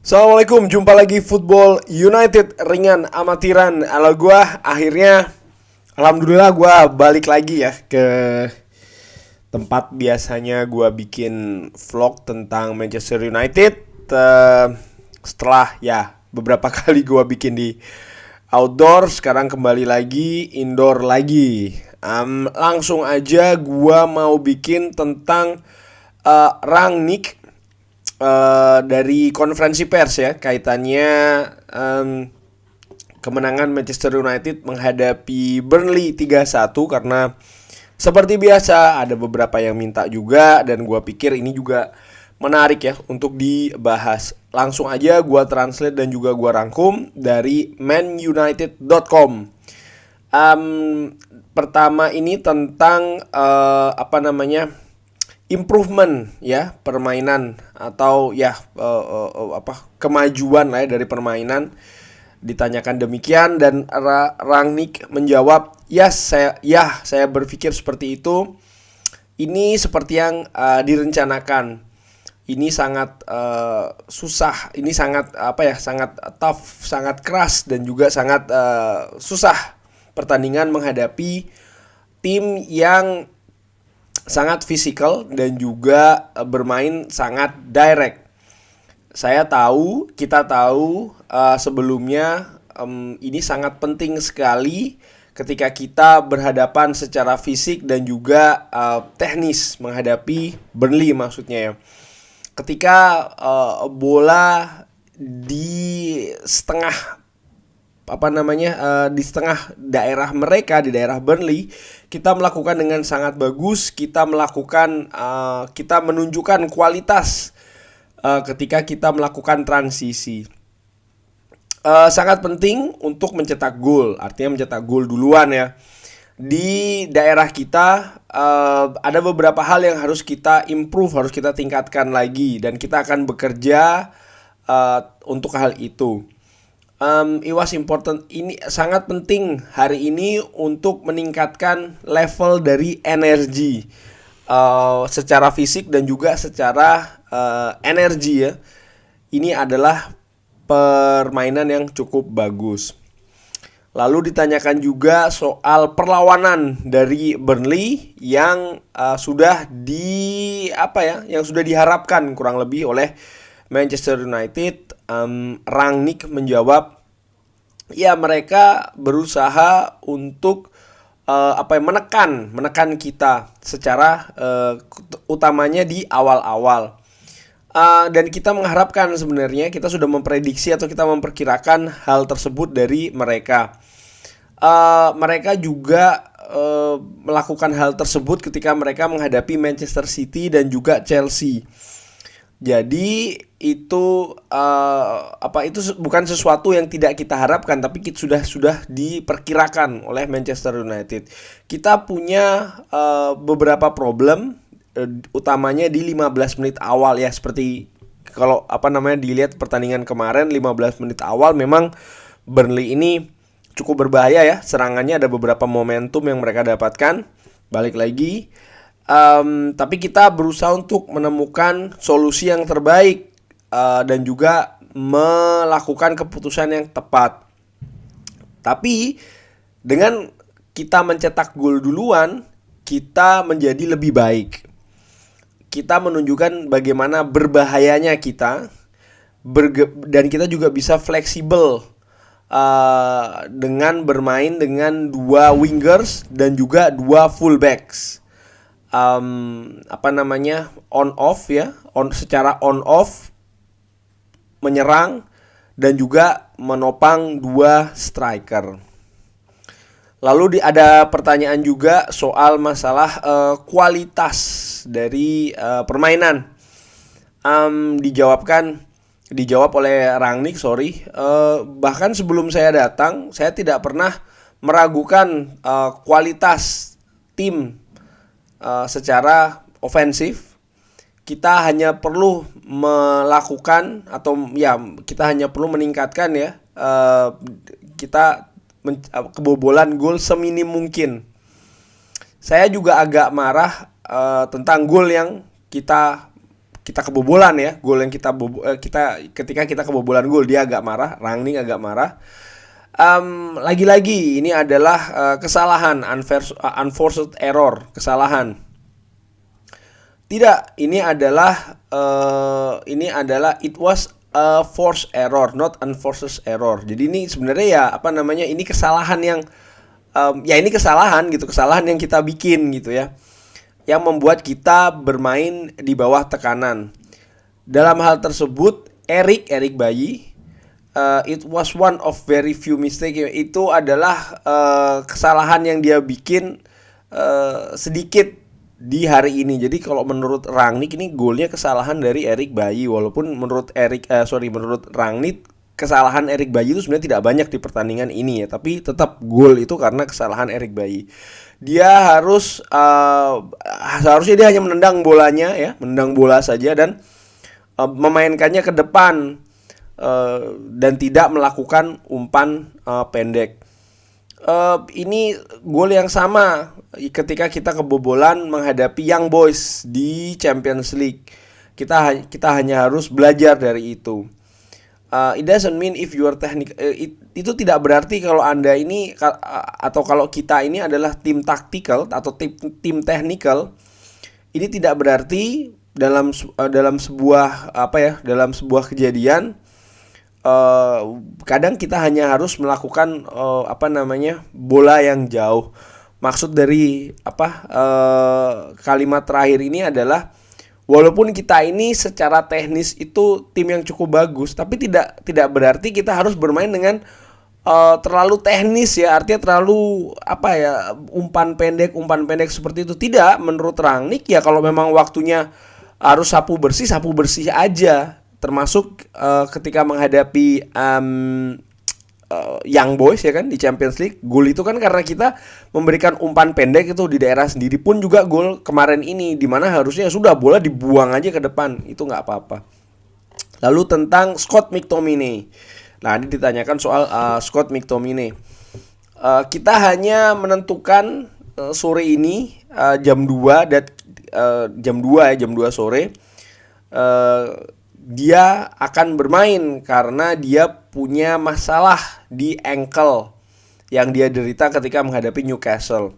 Assalamualaikum, jumpa lagi Football United ringan amatiran ala gua. Akhirnya alhamdulillah gua balik lagi ya ke tempat biasanya gua bikin vlog tentang Manchester United. Setelah ya beberapa kali gua bikin di outdoor, sekarang kembali lagi indoor lagi. Langsung aja gua mau bikin tentang Rangnick, dari konferensi pers ya, kaitannya kemenangan Manchester United menghadapi Burnley 3-1. Karena seperti biasa ada beberapa yang minta juga, dan gua pikir ini juga menarik ya untuk dibahas. Langsung aja gua translate dan juga gua rangkum dari manunited.com. Pertama ini tentang improvement ya permainan, atau ya kemajuan lah ya dari permainan. Ditanyakan demikian, dan Rangnick menjawab, saya berpikir seperti itu. Ini seperti yang direncanakan. Ini sangat susah, ini sangat sangat tough, sangat keras, dan juga sangat susah pertandingan menghadapi tim yang sangat fisikal dan juga bermain sangat direct. Kita tahu sebelumnya, ini sangat penting sekali ketika kita berhadapan secara fisik dan juga teknis menghadapi Burnley, maksudnya ya. Ketika bola di setengah di setengah daerah mereka, di daerah Burnley, kita melakukan dengan sangat bagus. Kita menunjukkan kualitas ketika kita melakukan transisi. Sangat penting untuk mencetak gol, artinya mencetak gol duluan ya. Di daerah kita ada beberapa hal yang harus kita improve, harus kita tingkatkan lagi, dan kita akan bekerja untuk hal itu. It was important. Ini sangat penting hari ini untuk meningkatkan level dari energi, secara fisik dan juga secara energi ya. Ini adalah permainan yang cukup bagus. Lalu ditanyakan juga soal perlawanan dari Burnley yang sudah diharapkan kurang lebih oleh Manchester United. Rangnick menjawab, ya mereka berusaha untuk menekan kita secara utamanya di awal-awal. Dan kita mengharapkan, sebenarnya kita sudah memprediksi atau kita memperkirakan hal tersebut dari mereka. Mereka juga melakukan hal tersebut ketika mereka menghadapi Manchester City dan juga Chelsea. Jadi itu bukan sesuatu yang tidak kita harapkan, tapi sudah diperkirakan oleh Manchester United. Kita punya beberapa problem, utamanya di 15 menit awal ya. Seperti kalau dilihat pertandingan kemarin, 15 menit awal memang Burnley ini cukup berbahaya ya. Serangannya ada beberapa momentum yang mereka dapatkan. Balik lagi, tapi kita berusaha untuk menemukan solusi yang terbaik, dan juga melakukan keputusan yang tepat. Tapi dengan kita mencetak gol duluan, kita menjadi lebih baik. Kita menunjukkan bagaimana berbahayanya kita, dan kita juga bisa fleksibel dengan bermain dengan 2 wingers dan juga 2 fullbacks. Secara on off menyerang dan juga menopang 2 striker. Lalu ada pertanyaan juga soal masalah kualitas dari permainan. Dijawab oleh Rangnick, bahkan sebelum saya datang, saya tidak pernah meragukan kualitas tim secara ofensif. Kita hanya perlu melakukan kita hanya perlu meningkatkan ya, kebobolan gol seminim mungkin. Saya juga agak marah tentang gol yang kita kita kebobolan ya, gol yang ketika kita kebobolan gol, dia agak marah, Rangnick agak marah. Lagi-lagi ini adalah kesalahan, unforced error, kesalahan. Tidak, ini adalah it was a forced error, not unforced error. Jadi ini sebenarnya ya ini kesalahan yang ini kesalahan gitu, kesalahan yang kita bikin gitu ya, yang membuat kita bermain di bawah tekanan. Dalam hal tersebut, Erik Bailly, it was one of very few mistake. Itu adalah kesalahan yang dia bikin sedikit di hari ini. Jadi kalau menurut Rangnick ini golnya kesalahan dari Erik Bailly, walaupun menurut Rangnick kesalahan Erik Bailly itu sebenarnya tidak banyak di pertandingan ini ya, tapi tetap gol itu karena kesalahan Erik Bailly. Dia seharusnya dia hanya menendang bolanya ya, menendang bola saja dan memainkannya ke depan dan tidak melakukan umpan pendek. Ini gol yang sama ketika kita kebobolan menghadapi Young Boys di Champions League. Kita hanya harus belajar dari itu. It doesn't mean if you are technical. Itu tidak berarti kalau Anda ini atau kalau kita ini adalah tim taktikal atau tim technical. Ini tidak berarti dalam sebuah kejadian kadang kita hanya harus melakukan bola yang jauh. Maksud dari kalimat terakhir ini adalah walaupun kita ini secara teknis itu tim yang cukup bagus, tapi tidak berarti kita harus bermain dengan terlalu teknis ya, artinya terlalu umpan pendek seperti itu. Tidak, menurut Rangnick ya kalau memang waktunya harus sapu bersih aja. Termasuk ketika menghadapi Young Boys ya kan di Champions League, gol itu kan karena kita memberikan umpan pendek itu di daerah sendiri. Pun juga gol kemarin ini dimana harusnya sudah bola dibuang aja ke depan, itu nggak apa-apa. Lalu tentang Scott McTominay. Nah ini ditanyakan soal Scott McTominay. Kita hanya menentukan sore ini jam 2 sore dia akan bermain karena dia punya masalah di ankle yang dia derita ketika menghadapi Newcastle.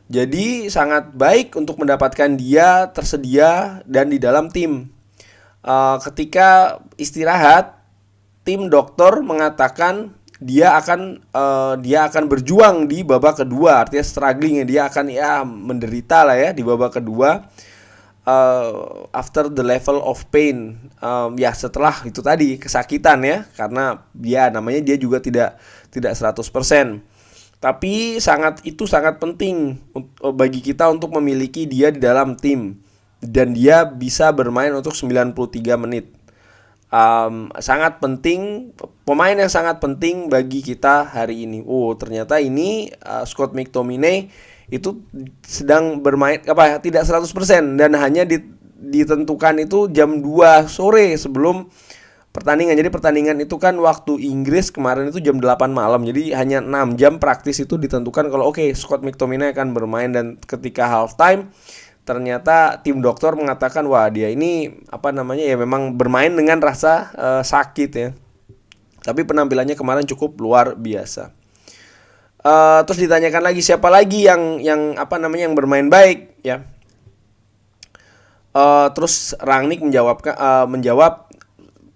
Jadi sangat baik untuk mendapatkan dia tersedia dan di dalam tim. Ketika istirahat, tim dokter mengatakan dia akan berjuang di babak kedua, artinya struggling ya, dia akan menderita lah ya di babak kedua. After the level of pain, setelah itu tadi kesakitan ya, karena dia juga tidak 100%. Tapi itu sangat penting bagi kita untuk memiliki dia di dalam tim dan dia bisa bermain untuk 93 menit. Sangat penting, pemain yang sangat penting bagi kita hari ini. Ternyata ini Scott McTominay itu sedang bermain tidak 100% dan hanya ditentukan itu jam 2 sore sebelum pertandingan. Jadi pertandingan itu kan waktu Inggris kemarin itu jam 8 malam. Jadi hanya 6 jam praktis itu ditentukan kalau Scott McTominay akan bermain. Dan ketika halftime ternyata tim dokter mengatakan dia ini memang bermain dengan rasa sakit ya. Tapi penampilannya kemarin cukup luar biasa. Terus ditanyakan lagi siapa lagi yang bermain baik ya. Terus Rangnick menjawab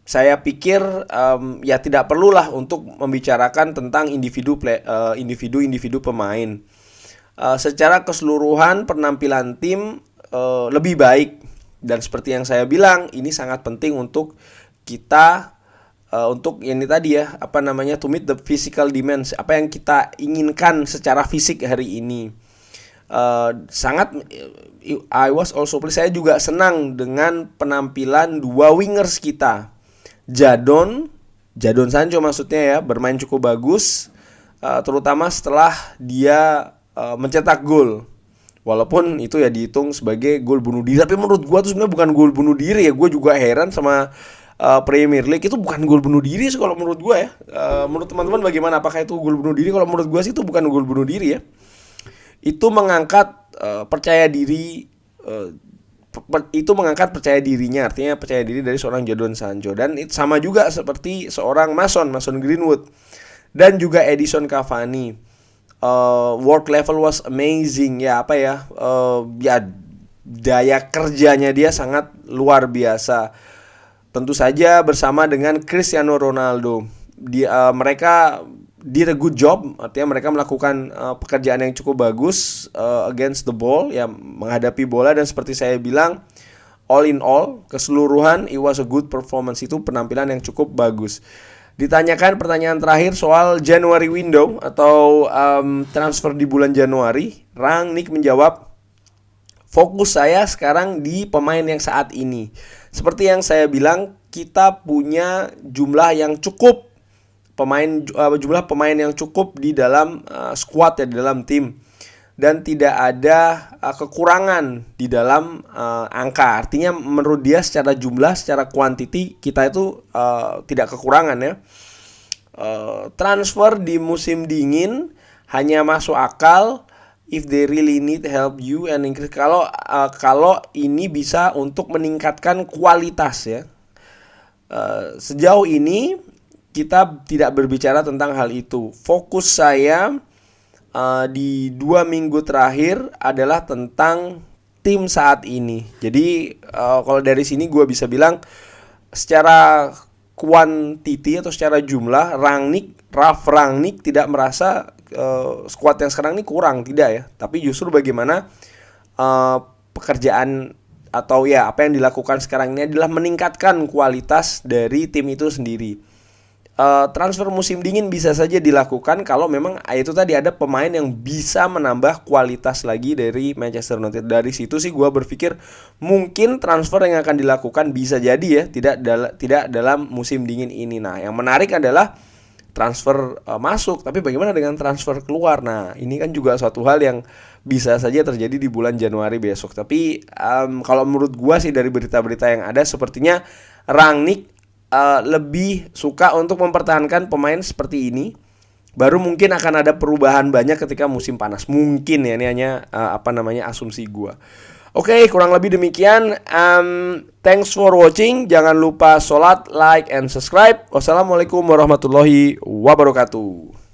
saya pikir tidak perlulah untuk membicarakan tentang individu pemain. Secara keseluruhan penampilan tim lebih baik dan seperti yang saya bilang ini sangat penting untuk kita untuk ini tadi ya to meet the physical demands, apa yang kita inginkan secara fisik hari ini. I was also pleased, saya juga senang dengan penampilan dua wingers kita, Jadon Sancho maksudnya ya, bermain cukup bagus, terutama setelah dia mencetak gol. Walaupun itu ya dihitung sebagai gol bunuh diri, tapi menurut gua tuh sebenarnya bukan gol bunuh diri ya. Gua juga heran sama Premier League, itu bukan gol bunuh diri sih kalau menurut gue ya. Menurut teman-teman bagaimana, apakah itu gol bunuh diri? Kalau menurut gue sih itu bukan gol bunuh diri ya. Itu mengangkat percaya diri itu mengangkat percaya dirinya, artinya percaya diri dari seorang Jadon Sancho. Dan sama juga seperti seorang Mason Greenwood dan juga Edison Cavani. Work level was amazing, ya apa ya, ya daya kerjanya dia sangat luar biasa. Tentu saja bersama dengan Cristiano Ronaldo. Mereka did a good job, artinya mereka melakukan pekerjaan yang cukup bagus against the ball, ya menghadapi bola. Dan seperti saya bilang, all in all, keseluruhan it was a good performance, itu penampilan yang cukup bagus. Ditanyakan pertanyaan terakhir soal January window atau transfer di bulan Januari, Rangnick menjawab, fokus saya sekarang di pemain yang saat ini. Seperti yang saya bilang, kita punya jumlah yang cukup jumlah pemain yang cukup di dalam squad, ya, di dalam tim, dan tidak ada kekurangan di dalam angka. Artinya menurut dia secara jumlah, secara quantity kita itu tidak kekurangan, ya. Transfer di musim dingin hanya masuk akal if they really need help you and increase, kalau ini bisa untuk meningkatkan kualitas, ya. Sejauh ini kita tidak berbicara tentang hal itu. Fokus saya di 2 minggu terakhir adalah tentang tim saat ini. Jadi kalau dari sini gue bisa bilang secara kuantiti atau secara jumlah, Ralf Rangnick tidak merasa skuad yang sekarang ini kurang, tidak, ya. Tapi justru bagaimana pekerjaan atau ya apa yang dilakukan sekarang ini adalah meningkatkan kualitas dari tim itu sendiri. Transfer musim dingin bisa saja dilakukan kalau memang itu tadi ada pemain yang bisa menambah kualitas lagi dari Manchester United. Dari situ sih gue berpikir mungkin transfer yang akan dilakukan bisa jadi, ya, tidak dalam musim dingin ini. Nah, yang menarik adalah transfer masuk, tapi bagaimana dengan transfer keluar? Nah, ini kan juga suatu hal yang bisa saja terjadi di bulan Januari besok. Tapi kalau menurut gue sih dari berita-berita yang ada, sepertinya Rangnick lebih suka untuk mempertahankan pemain seperti ini. Baru mungkin akan ada perubahan banyak ketika musim panas. Mungkin, ya, ini hanya asumsi gua. Oke, kurang lebih demikian. Thanks for watching. Jangan lupa sholat, like, and subscribe. Wassalamualaikum warahmatullahi wabarakatuh.